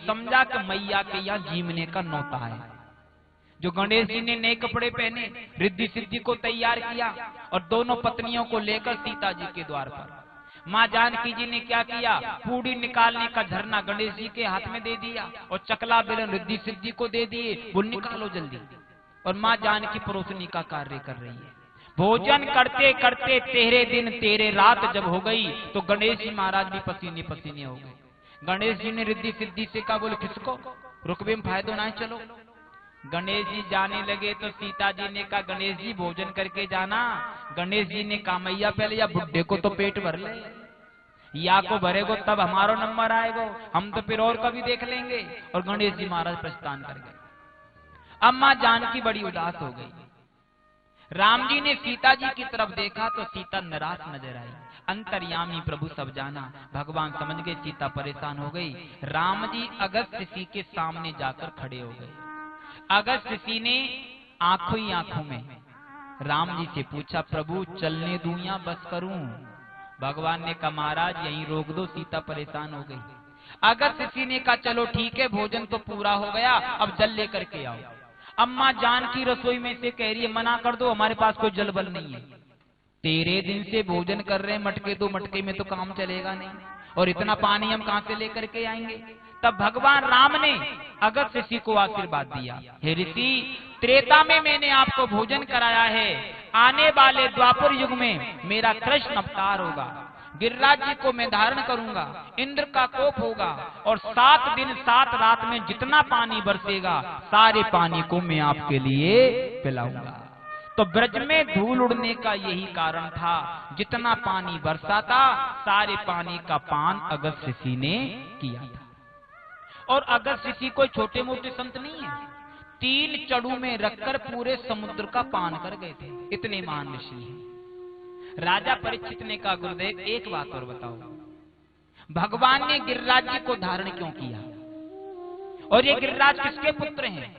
समझा कि मैया के यहाँ जीवने का नौता है। जो गणेश जी ने नए कपड़े पहने, रिद्धि सिद्धि को तैयार किया और दोनों पत्नियों को लेकर सीता जी के द्वार पर माँ जानकी जी ने क्या किया, पूड़ी निकालने का झरना गणेश जी के हाथ में दे दिया और चकला बेलन रिद्धि सिद्धि को दे दिए, वो निकालो जल्दी। और माँ जानकी परोसनी का कार्य कर रही है। भोजन करते करते तेरे दिन तेरे रात जब हो गई तो गणेश जी महाराज भी पसीने पसीने हो गए। गणेश जी ने रिद्धि सिद्धि से कहा, बोले किसको रुकबे में फायदो ना है, चलो। गणेश जी जाने लगे तो सीता जी ने कहा, गणेश जी भोजन करके जाना। गणेश जी ने कहा, मैया पहले या बुड्ढे को तो पेट भर ले, या को भरेगो तब हमारो नंबर आएगो, हम तो फिर और कभी देख लेंगे। और गणेश जी महाराज प्रस्थान कर गए। अम्मा जानकी बड़ी उदास हो गई। राम जी ने सीता जी की तरफ देखा तो सीता निराश नजर आई। अंतर्यामी प्रभु सब जाना, भगवान समझ गए सीता परेशान हो गई। राम जी अगस्त्य ऋषि के सामने जाकर खड़े हो गए। अगस्त्य ऋषि ने आंखों ही आंखों में राम जी से पूछा, प्रभु चलने दूं या बस करूं? भगवान ने कहा, महाराज यहीं रोक दो, सीता परेशान हो गई। अगस्त्य ऋषि ने कहा, चलो ठीक है, भोजन तो पूरा हो गया, अब जल लेकर के आओ। अम्मा जानकी रसोई में से कह रही है, मना कर दो, हमारे पास कोई जल बल नहीं है। तेरे दिन से भोजन कर रहे हैं, मटके दो मटके में तो काम चलेगा नहीं, और इतना पानी हम कहां से लेकर के आएंगे। तब भगवान राम ने अगस्त्य ऋषि को आशीर्वाद दिया, हे ऋषि, त्रेता में मैंने आपको भोजन कराया है, आने वाले द्वापर युग में मेरा कृष्ण अवतार होगा, गिरिराज जी को मैं धारण करूंगा, इंद्र का कोप होगा, और 7 दिन 7 रात में जितना पानी बरसेगा सारे पानी को मैं आपके लिए पिलाऊंगा। तो ब्रज में धूल उड़ने का यही कारण था, जितना पानी बरसा था सारे पानी का पान अगस्त्य ऋषि ने किया था। और अगस्त्य ऋषि कोई छोटे मोटे संत नहीं है, 3 चड़ू में रखकर पूरे समुद्र का पान कर गए थे, इतने महान ऋषि हैं। राजा परीक्षित ने कहा, गुरुदेव एक बात और बताओ, भगवान ने गिरिराज जी को धारण क्यों किया, और ये गिरिराज किसके पुत्र हैं?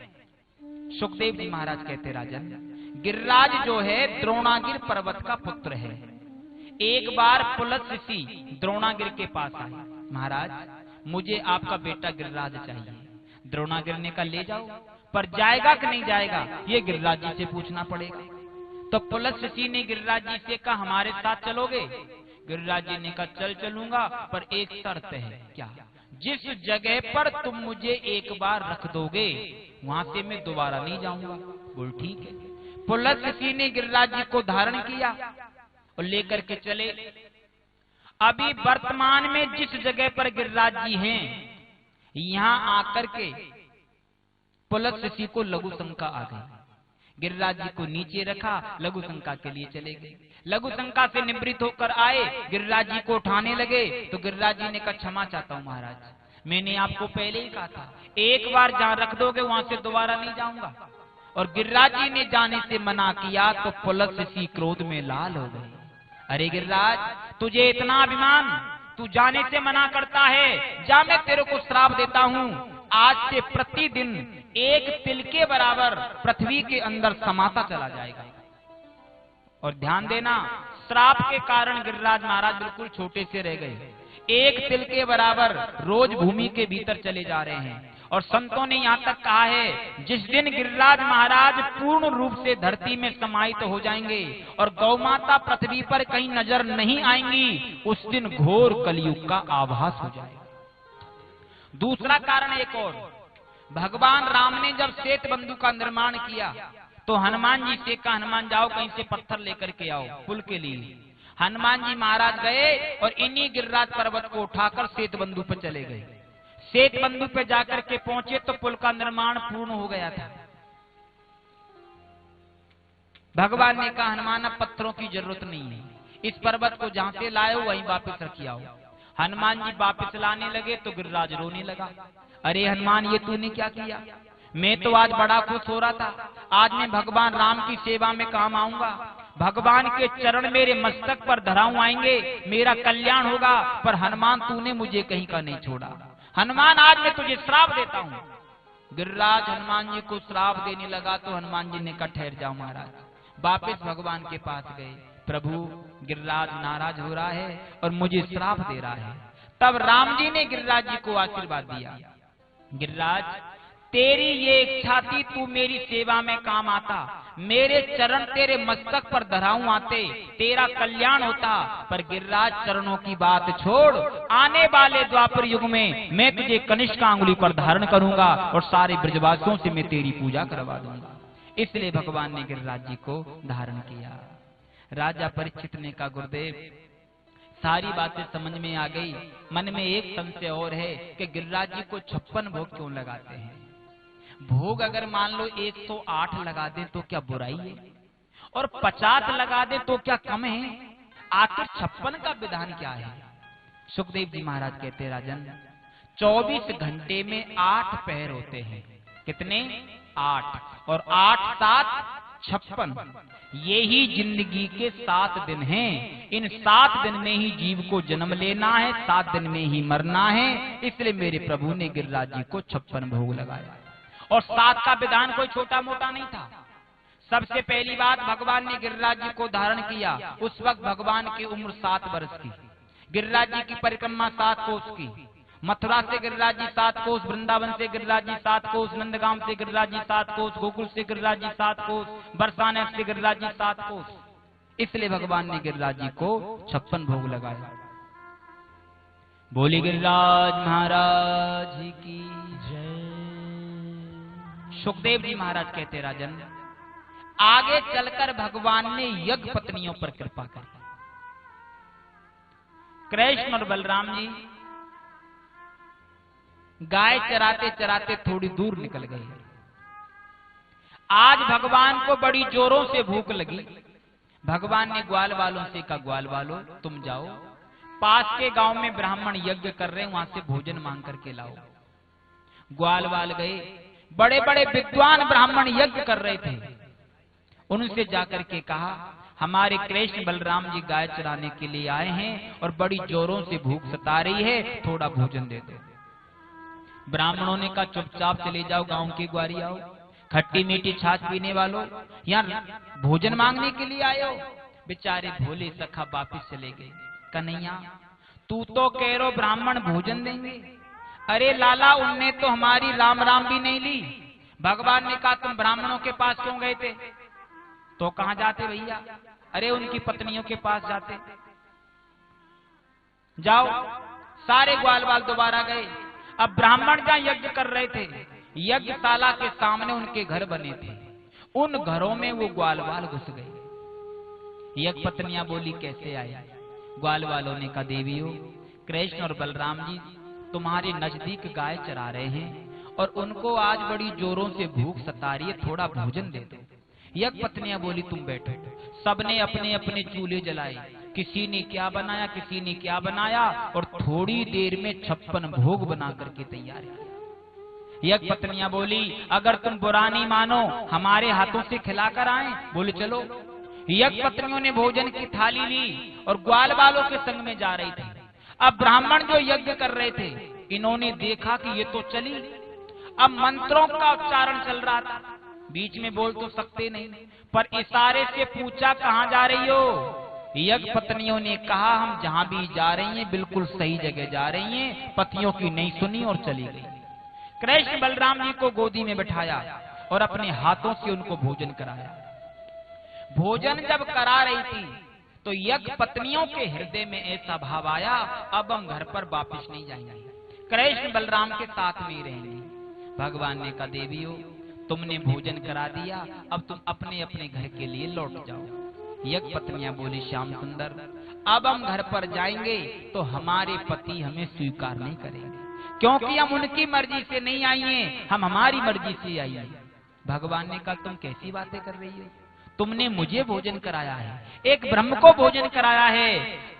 सुखदेव जी महाराज कहते, राजन, गिरिराज जो है द्रोणागिर पर्वत का पुत्र है। एक बार पुलत्स्य ऋषि द्रोणागिर के पास आए, महाराज मुझे आपका बेटा गिरिराज चाहिए। द्रोणागिर ने कहा, ले जाओ, पर जाएगा कि नहीं जाएगा ये गिरिराज जी से पूछना पड़ेगा। तो पुलत्स्य ऋषि ने गिरिराज जी से कहा, हमारे साथ चलोगे? गिरिराज जी ने कहा, चलूंगा, पर एक शर्त है। क्या? जिस जगह पर तुम मुझे एक बार रख दोगे वहां से मैं दोबारा नहीं जाऊंगा। बोल ठीक है। पुलत्स्य ऋषि ने गिरिराज जी को धारण किया और लेकर के चले। अभी वर्तमान में जिस जगह पर गिरिराज जी हैं, यहां आकर के पुलत्स्य ऋषि को लघु शंका आ गई। गिरिराज जी को नीचे रखा, लघु शंका के लिए चले गए। लघु शंका से निवृत्त होकर आए, गिरिराज जी को उठाने लगे तो गिरिराज जी ने कहा, क्षमा चाहता हूं महाराज, मैंने आपको पहले ही कहा था एक बार जहां रख दोगे वहां से दोबारा नहीं जाऊंगा। और गिरिराज जी ने जाने से मना किया तो पुलत्स्य ऋषि क्रोध में लाल हो गए। अरे गिरिराज, तुझे इतना अभिमान, तू जाने से मना करता है, जा मैं तेरे को श्राप देता हूं, आज से प्रतिदिन 1 तिल के बराबर पृथ्वी के अंदर समाता चला जाएगा। और ध्यान देना, श्राप के कारण गिरिराज महाराज बिल्कुल छोटे से रह गए, 1 तिल के बराबर रोज भूमि के भीतर चले जा रहे हैं। और संतों ने यहाँ तक कहा है, जिस दिन गिरिराज महाराज पूर्ण रूप से धरती में समाहित हो जाएंगे और गौ माता पृथ्वी पर कहीं नजर नहीं आएंगी, उस दिन घोर कलयुग का आभास हो जाएगा। दूसरा कारण एक और, भगवान राम ने जब श्वेत बंधु का निर्माण किया तो हनुमान जी से कहा, हनुमान जाओ कहीं से पत्थर लेकर के आओ पुल के लिए। हनुमान जी महाराज गए और इन्हीं गिरिराज पर्वत को उठाकर श्वेत बंधु पर चले गए। श्वेत बंधु पे जाकर के पहुंचे तो पुल का निर्माण पूर्ण हो गया था। भगवान ने कहा, हनुमान अब पत्थरों की जरूरत नहीं है, इस पर्वत को जहां से लाए हो वहीं वापस रखी आओ। हनुमान जी वापस लाने लगे तो गिरिराज रोने लगा, अरे हनुमान ये तूने क्या किया, मैं तो आज बड़ा खुश हो रहा था, आज मैं भगवान राम की सेवा में काम आऊंगा, भगवान के चरण मेरे मस्तक पर धराऊ आएंगे, मेरा कल्याण होगा, पर हनुमान तूने मुझे कहीं का नहीं छोड़ा। हनुमान आज मैं तुझे श्राप देता हूँ। गिरिराज हनुमान जी को श्राप देने लगा तो हनुमान जी ने कहा, ठहर जाओ महाराज। वापस भगवान के पास गए, प्रभु गिरिराज नाराज हो रहा है और मुझे श्राप दे रहा है। तब राम जी ने गिरिराज जी को आशीर्वाद दिया, गिरिराज, तेरी ये इच्छा थी, तू मेरी सेवा में काम आता, मेरे चरण तेरे मस्तक पर धराऊं आते, तेरा कल्याण होता। पर गिरिराज चरणों की बात छोड़, आने वाले द्वापर युग में मैं तुझे कनिष्ठ का अंगुली पर धारण करूंगा और सारे ब्रजवासियों से मैं तेरी पूजा करवा दूंगा। इसलिए भगवान ने गिरिराज जी को धारण किया। राजा परीक्षित ने कहा, गुरुदेव सारी बातें समझ में आ गई, मन में एक संशय और है कि गिरिराज जी को 56 भोग क्यों लगाते हैं? भोग अगर मान लो 108 लगा दे तो क्या बुराई है, और 50 लगा दे तो क्या कम है? आखिर 56 का विधान क्या है? सुखदेव जी महाराज कहते हैं, राजन 24 घंटे में 8 पहर होते हैं। कितने? 8, और 8 7 56। ये ही जिंदगी के 7 दिन हैं। इन 7 दिन में ही जीव को जन्म लेना है, 7 दिन में ही मरना है। इसलिए मेरे प्रभु ने गिरिराज जी को 56 भोग लगाया। और 7 का विधान कोई छोटा मोटा नहीं था। सबसे पहली बात, भगवान ने गिरिराज जी को धारण किया, उस वक्त भगवान की उम्र 7 वर्ष की। गिरिराज जी की परिक्रमा 7 कोस की। मथुरा से गिरिराज जी 7 कोस, वृंदावन से गिरिराज जी 7 कोस, नंदगांव से गिरिराज जी 7 कोस, गोकुल से गिरिराज जी 7 कोस, बरसाने से गिरिराज जी 7 कोस। इसलिए भगवान ने गिरिराज जी को 56 भोग लगाया। बोली गिरिराज महाराज की जय। सुखदेव जी महाराज कहते, राजन आगे चलकर भगवान ने यज्ञ पत्नियों पर कृपा कर। कृष्ण और बलराम जी गाय चराते चराते थोड़ी दूर निकल गए। आज भगवान को बड़ी जोरों से भूख लगी। भगवान ने ग्वाल वालों से कहा, ग्वाल वालों तुम जाओ, पास के गांव में ब्राह्मण यज्ञ कर रहे हैं, वहां से भोजन मांग करके लाओ। ग्वाल वाल गए। बड़े बड़े विद्वान ब्राह्मण यज्ञ कर रहे थे। उनसे जाकर के कहा, हमारे कृष्ण बलराम जी गाय चराने के लिए आए हैं और बड़ी जोरों से भूख सता रही है, थोड़ा भोजन दे दो। ब्राह्मणों ने कहा, चुपचाप चले जाओ, गांव की ग्वारी आओ, खट्टी मीठी छाछ पीने वालों, यहाँ भोजन मांगने के लिए आए हो। बेचारे भोले सखा वापिस चले गए। कन्हैया तू तो कह रो ब्राह्मण भोजन देंगे, अरे लाला उनने तो हमारी राम राम भी नहीं ली। भगवान ने कहा, तुम ब्राह्मणों के पास क्यों गए थे? तो कहां जाते भैया? अरे उनकी पत्नियों के पास जाते। जाओ। सारे ग्वाल वाल दोबारा गए। अब ब्राह्मण जहां यज्ञ कर रहे थे, यज्ञशाला के सामने उनके घर बने थे, उन घरों में वो ग्वाल वाल घुस गए। यज्ञ पत्नियां बोली, कैसे आए? ग्वाल वालों ने कहा, देवियों कृष्ण और बलराम जी तुम्हारे नजदीक गाय चरा रहे हैं और उनको आज बड़ी जोरों से भूख सता रही है, थोड़ा भोजन दे दो। यज्ञ पत्नियां बोली, तुम बैठो। सबने अपने अपने चूल्हे जलाए, किसी ने क्या बनाया, किसी ने क्या बनाया, और थोड़ी देर में 56 भोग बना करके तैयार किया। यज्ञ पत्नियां बोली, अगर तुम बुरा नहीं मानो हमारे हाथों से खिलाकर आए। बोले चलो। यज्ञ पत्नियों ने भोजन की थाली ली और ग्वाल वालों के संग में जा रही थी। अब ब्राह्मण जो यज्ञ कर रहे थे, इन्होंने देखा कि ये तो चली। अब मंत्रों का उच्चारण चल रहा था, बीच में बोल तो सकते नहीं, पर इशारे से पूछा, कहां जा रही हो? यज्ञ पत्नियों ने कहा, हम जहां भी जा रही हैं बिल्कुल सही जगह जा रही हैं। पतियों की नहीं सुनी और चली गई। कृष्ण बलराम जी को गोदी में बिठाया और अपने हाथों से उनको भोजन कराया। भोजन जब करा रही थी तो यज्ञ पत्नियों के हृदय में ऐसा भाव आया, अब हम घर पर वापस नहीं जाएंगे, कृष्ण बलराम के साथ में रहेंगे। भगवान ने कहा, देवियों तुमने भोजन करा दिया, अब तुम अपने अपने घर के लिए लौट जाओ। यज्ञ पत्नियां बोली, श्याम सुंदर अब हम घर पर जाएंगे तो हमारे पति हमें स्वीकार नहीं करेंगे, क्योंकि हम उनकी मर्जी से नहीं आई हैं, हम हमारी मर्जी से आई हैं। भगवान ने कहा, तुम कैसी बातें कर रही हो? तुमने मुझे भोजन कराया है, एक ब्रह्म को भोजन कराया है।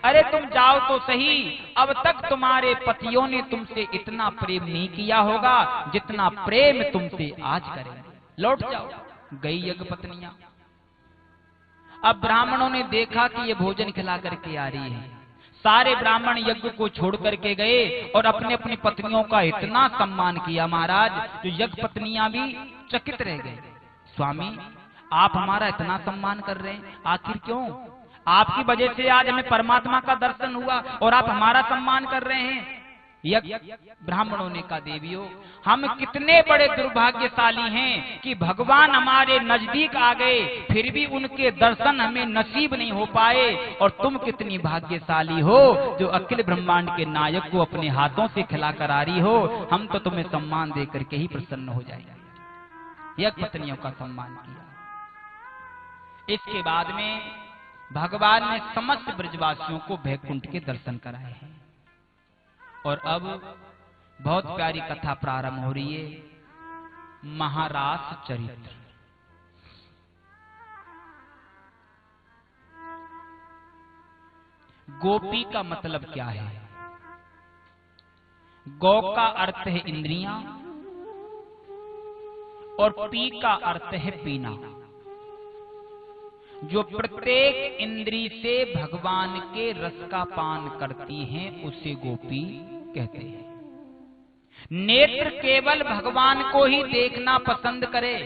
अरे तुम जाओ तो सही, अब तक तुम्हारे पतियों ने तुमसे इतना प्रेम नहीं किया होगा जितना प्रेम तुमसे आज करेंगे, लौट जाओ। गई यज्ञ पत्नियां। अब ब्राह्मणों ने देखा कि ये भोजन खिला करके आ रही है। सारे ब्राह्मण यज्ञ को छोड़ करके गए और अपने अपनी पत्नियों का इतना सम्मान किया महाराज, जो यज्ञ पत्नियां भी चकित रह गए। स्वामी आप हमारा इतना सम्मान कर रहे हैं, आखिर क्यों? आपकी वजह से आज हमें परमात्मा का दर्शन हुआ और आप हमारा सम्मान कर रहे हैं। ब्राह्मणों ने कहा, देवियों हम कितने बड़े दुर्भाग्यशाली हैं कि भगवान हमारे नजदीक आ गए फिर भी उनके दर्शन हमें नसीब नहीं हो पाए, और तुम कितनी भाग्यशाली हो जो अखिल ब्रह्मांड के नायक को अपने हाथों से खिलाकर आ रही हो, हम तो तुम्हें सम्मान दे करके ही प्रसन्न हो जाएंगे। यज्ञ पत्नियों का सम्मान किया। इसके बाद में भगवान ने समस्त ब्रजवासियों को वैकुंठ के दर्शन कराए हैं। और अब बहुत प्यारी कथा प्रारंभ हो रही है, महारास चरित्र। गोपी का मतलब क्या है? गौ का अर्थ है इंद्रियां और पी का अर्थ है पीना। जो प्रत्येक इंद्री से भगवान के रस का पान करती हैं उसे गोपी कहते हैं। नेत्र केवल भगवान को ही देखना पसंद करे,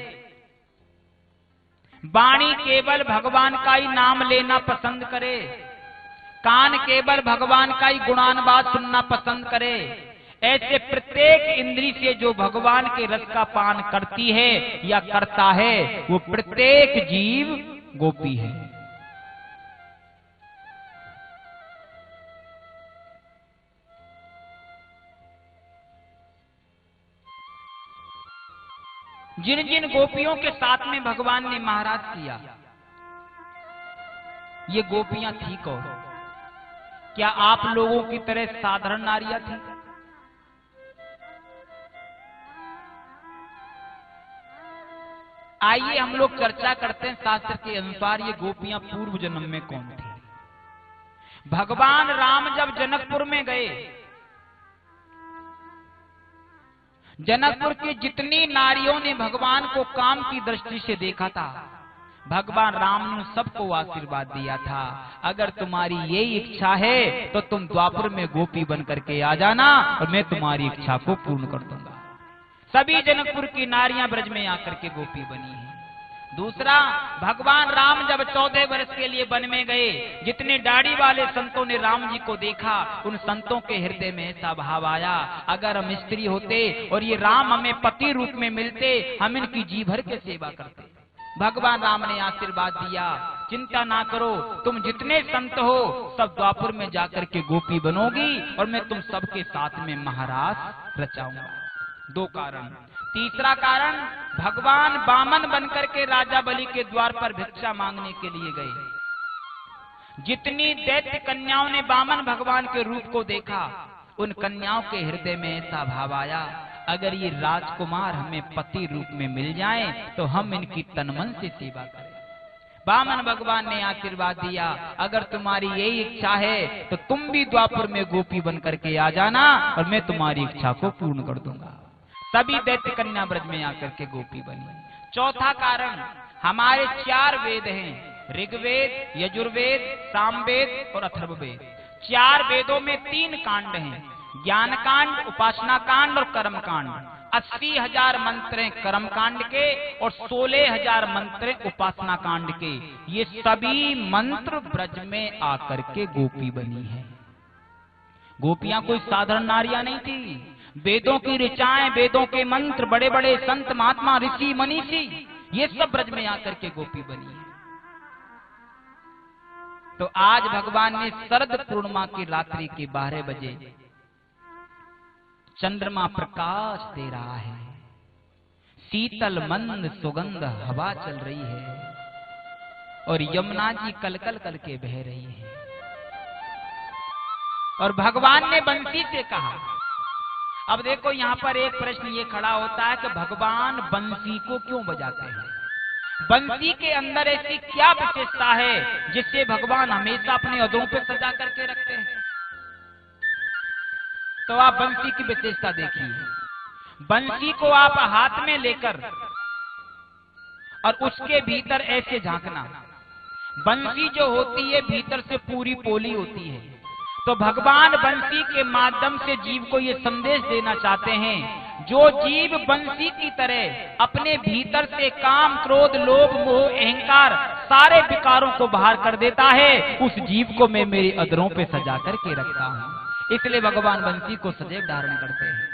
वाणी केवल भगवान का ही नाम लेना पसंद करे, कान केवल भगवान का ही गुणानुवाद सुनना पसंद करे, ऐसे प्रत्येक इंद्री से जो भगवान के रस का पान करती है या करता है वो प्रत्येक जीव गोपी है। जिन जिन गोपियों के साथ में भगवान ने महाराज किया, ये गोपियां थी कौन? क्या आप लोगों की तरह साधारण नारियां थी? आइए हम लोग चर्चा करते हैं शास्त्र के अनुसार ये गोपियां पूर्व जन्म में कौन थी। भगवान राम जब जनकपुर में गए, जनकपुर की जितनी नारियों ने भगवान को काम की दृष्टि से देखा था, भगवान राम ने सबको आशीर्वाद दिया था, अगर तुम्हारी यही इच्छा है तो तुम द्वापर में गोपी बन करके आ जाना और मैं तुम्हारी इच्छा को पूर्ण कर दूंगा। सभी जनकपुर की नारियां ब्रज में आकर के गोपी बनी हैं। दूसरा, भगवान राम जब 14 वर्ष के लिए वन में गए, जितने दाढ़ी वाले संतों ने राम जी को देखा, उन संतों के हृदय में ऐसा भाव आया, अगर हम स्त्री होते और ये राम हमें पति रूप में मिलते, हम इनकी जी भर के सेवा करते। भगवान राम ने आशीर्वाद दिया, चिंता ना करो, तुम जितने संत हो सब द्वापर में जाकर के गोपी बनोगी और मैं तुम सबके साथ में महारास रचाऊंगा। 2 कारण। तीसरा कारण, भगवान बामन बनकर के राजा बलि के द्वार पर भिक्षा मांगने के लिए गए। जितनी दैत्य कन्याओं ने बामन भगवान के रूप को देखा, उन कन्याओं के हृदय में ऐसा भाव आया, अगर ये राजकुमार हमें पति रूप में मिल जाएं तो हम इनकी तन-मन से सेवा करें। बामन भगवान ने आशीर्वाद दिया, अगर तुम्हारी यही इच्छा है तो तुम भी द्वापर में गोपी बन करके आ जाना और मैं तुम्हारी इच्छा को पूर्ण कर दूंगा। सभी दैत्य कन्या ब्रज में आकर के गोपी बनी। चौथा कारण, हमारे 4 वेद हैं, ऋग्वेद, यजुर्वेद, सामवेद और अथर्ववेद। 4 वेदों में 3 कांड हैं, ज्ञान कांड, उपासना कांड और कर्म कांड। 80,000 मंत्र हैं कर्म कांड के और 16,000 मंत्र हैं उपासना कांड के। ये सभी मंत्र ब्रज में आकर के गोपी बनी है। गोपियां कोई साधारण नारियां नहीं थी, वेदों की ऋचाएं, वेदों के मंत्र, बड़े बड़े संत महात्मा, ऋषि मनीषी, ये सब ब्रज में आकर के गोपी बनी है। तो आज भगवान ने शरद पूर्णिमा की रात्रि के 12 बजे चंद्रमा प्रकाश दे रहा है, शीतल मंद सुगंध हवा चल रही है और यमुना जी कलकल करके बह रही है। और भगवान ने बंसी से कहा। अब देखो यहाँ पर एक प्रश्न ये खड़ा होता है कि भगवान बंसी को क्यों बजाते हैं? बंसी के अंदर ऐसी क्या विशेषता है जिससे भगवान हमेशा अपने अधरों पे सजा करके रखते हैं? तो आप बंसी की विशेषता देखिए। बंसी को आप हाथ में लेकर और उसके भीतर ऐसे झांकना। बंसी जो होती है भीतर से पूरी पोली होती है। तो भगवान बंसी के माध्यम से जीव को ये संदेश देना चाहते हैं, जो जीव बंसी की तरह अपने भीतर से काम, क्रोध, लोभ, मोह, अहंकार सारे विकारों को बाहर कर देता है, उस जीव को मैं मेरे अधरों पे सजा करके रखता हूँ। इसलिए भगवान बंसी को सदैव धारण करते हैं।